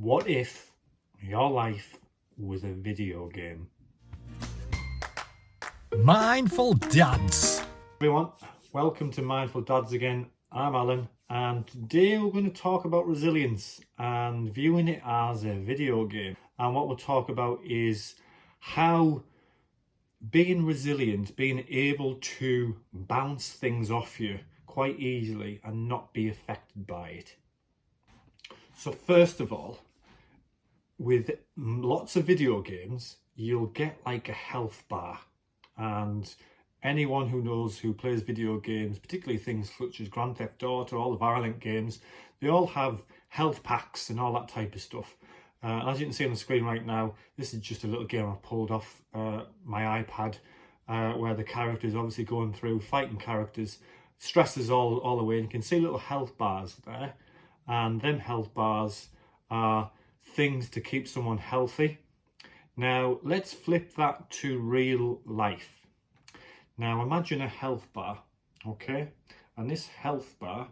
What if your life was a video game? Mindful Dads. Everyone, welcome to Mindful Dads again. I'm Alan, and today we're going to talk about resilience and viewing it as a video game. And what we'll talk about is how being resilient, being able to bounce things off you quite easily and not be affected by it. So first of all, with lots of video games, you'll get like a health bar. And anyone who plays video games, particularly things such as Grand Theft Auto, all the Violent games, they all have health packs and all that type of stuff. And as you can see on the screen right now, this is just a little game I pulled off my iPad, where the character is obviously going through fighting characters, stresses all the way, and you can see little health bars there. And them health bars are things to keep someone healthy. Now let's flip that to real life. Now imagine a health bar, okay? And this health bar,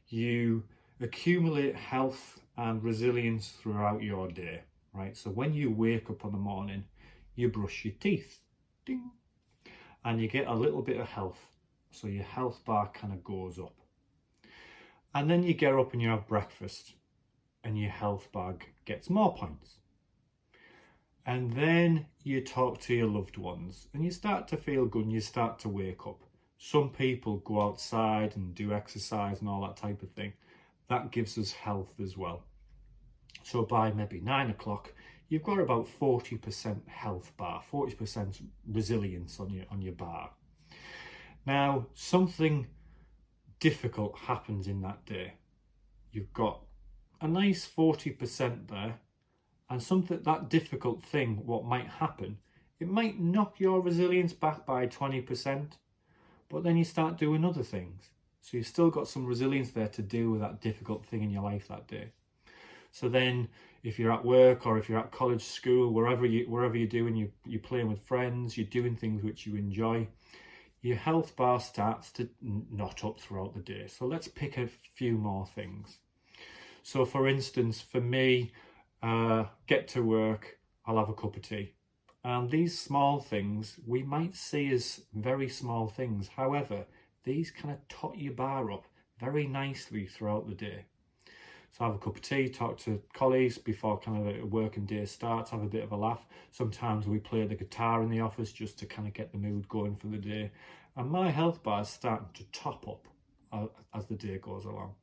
you accumulate health and resilience throughout your day, right? So when you wake up in the morning, you brush your teeth, ding, and you get a little bit of health. So your health bar kind of goes up. And then you get up and you have breakfast and your health bar gets more points. And then you talk to your loved ones and you start to feel good and you start to wake up. Some people go outside and do exercise and all that type of thing. That gives us health as well. So by maybe 9 o'clock, you've got about 40% health bar, 40% resilience on your bar. Now, something difficult happens in that day. You've got a nice 40% there, and something, that difficult thing, what might happen, it might knock your resilience back by 20%, but then you start doing other things. So you've still got some resilience there to deal with that difficult thing in your life that day. So then if you're at work or if you're at college, school, wherever you're doing, you're playing with friends, you're doing things which you enjoy, your health bar starts to knot up throughout the day. So let's pick a few more things. So for instance, for me, get to work, I'll have a cup of tea. And these small things, we might see as very small things. However, these kind of tot your bar up very nicely throughout the day. So have a cup of tea, talk to colleagues before kind of a working day starts, have a bit of a laugh. Sometimes we play the guitar in the office just to kind of get the mood going for the day. And my health bar is starting to top up as the day goes along.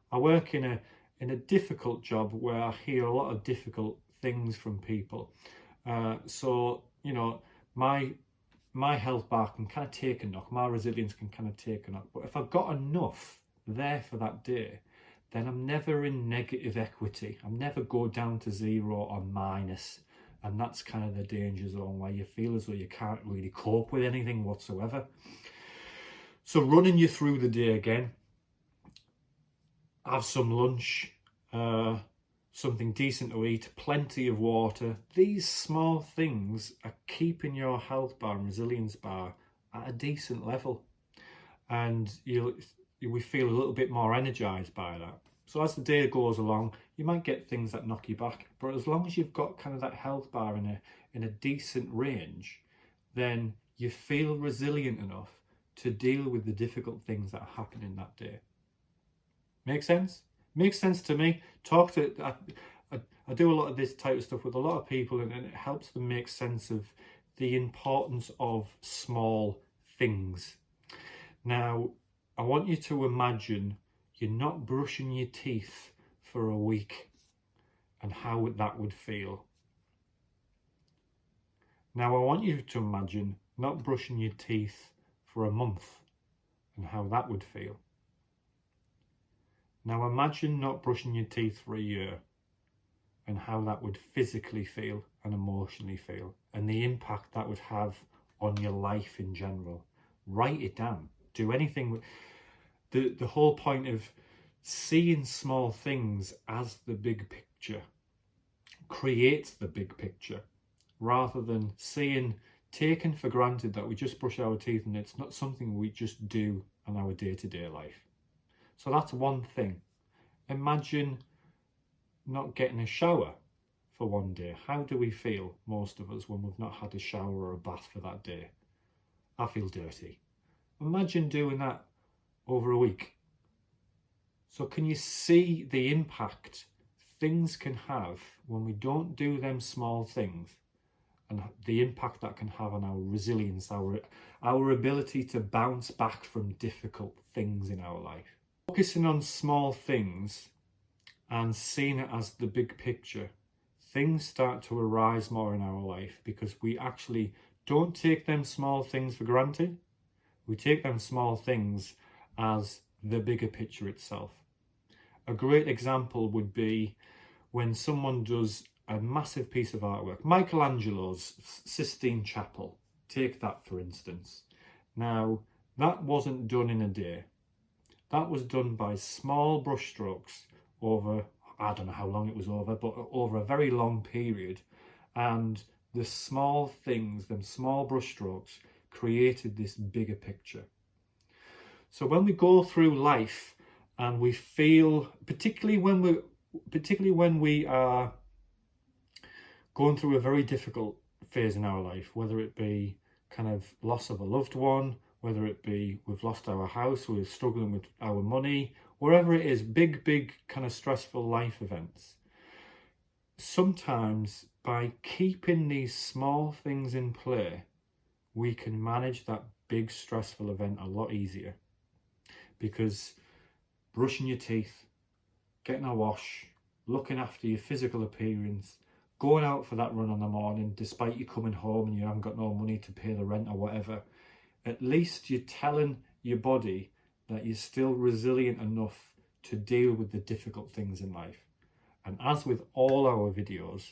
I work in a difficult job where I hear a lot of difficult things from people. So, you know, my health bar can kind of take a knock, my resilience can kind of take a knock. But if I've got enough there for that day, then I'm never in negative equity. I'm never go down to zero or minus. And that's kind of the danger zone where you feel as though you can't really cope with anything whatsoever. So running you through the day again, have some lunch, something decent to eat, plenty of water. These small things are keeping your health bar and resilience bar at a decent level. And we feel a little bit more energized by that. So as the day goes along, you might get things that knock you back, but as long as you've got kind of that health bar in a decent range, then you feel resilient enough to deal with the difficult things that are happening that day. Make sense? Makes sense to me. I do a lot of this type of stuff with a lot of people, and it helps them make sense of the importance of small things. Now, I want you to imagine you're not brushing your teeth for a week and how that would feel. Now, I want you to imagine not brushing your teeth for a month and how that would feel. Now, imagine not brushing your teeth for a year and how that would physically feel and emotionally feel, and the impact that would have on your life in general. Write it down. Do anything. The whole point of seeing small things as the big picture creates the big picture, rather than taken for granted that we just brush our teeth and it's not something we just do in our day-to-day life. So that's one thing. Imagine not getting a shower for one day? How do we feel, most of us, when we've not had a shower or a bath for that day? I feel dirty. Imagine doing that over a week. So can you see the impact things can have when we don't do them small things, and the impact that can have on our resilience, our ability to bounce back from difficult things in our life? Focusing on small things and seeing it as the big picture, things start to arise more in our life because we actually don't take them small things for granted. We take them small things as the bigger picture itself. A great example would be when someone does a massive piece of artwork. Michelangelo's Sistine Chapel, take that for instance. Now, that wasn't done in a day. That was done by small brushstrokes over, I don't know how long it was over, but over a very long period. And the small things, them small brushstrokes, created this bigger picture. So when we go through life and we feel, particularly when we are going through a very difficult phase in our life, whether it be kind of loss of a loved one, whether it be we've lost our house, we're struggling with our money, wherever it is, big kind of stressful life events. Sometimes by keeping these small things in play, we can manage that big stressful event a lot easier. Because brushing your teeth, getting a wash, looking after your physical appearance, going out for that run in the morning despite you coming home and you haven't got no money to pay the rent or whatever, at least you're telling your body that you're still resilient enough to deal with the difficult things in life. And as with all our videos,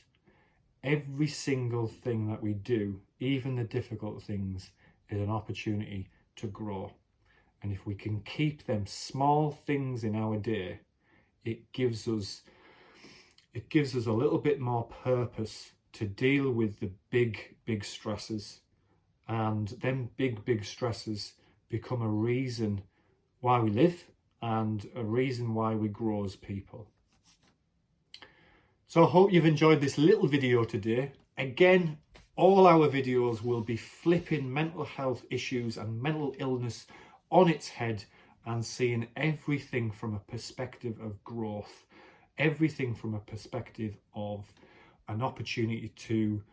every single thing that we do, even the difficult things, is an opportunity to grow. And if we can keep them small things in our day, it gives us a little bit more purpose to deal with the big stresses. And them big stresses become a reason why we live and a reason why we grow as people. So I hope you've enjoyed this little video today. Again, all our videos will be flipping mental health issues and mental illness on its head and seeing everything from a perspective of growth, everything from a perspective of an opportunity to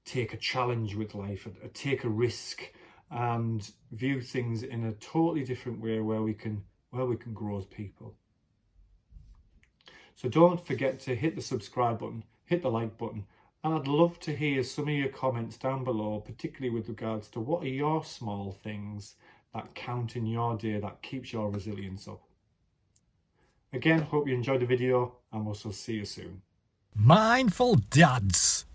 take a challenge with life, take a risk, and view things in a totally different way where we can grow as people. So don't forget to hit the subscribe button, hit the like button, and I'd love to hear some of your comments down below, particularly with regards to what are your small things that count in your day that keeps your resilience up. Again, hope you enjoyed the video and we'll see you soon. Mindful Dads.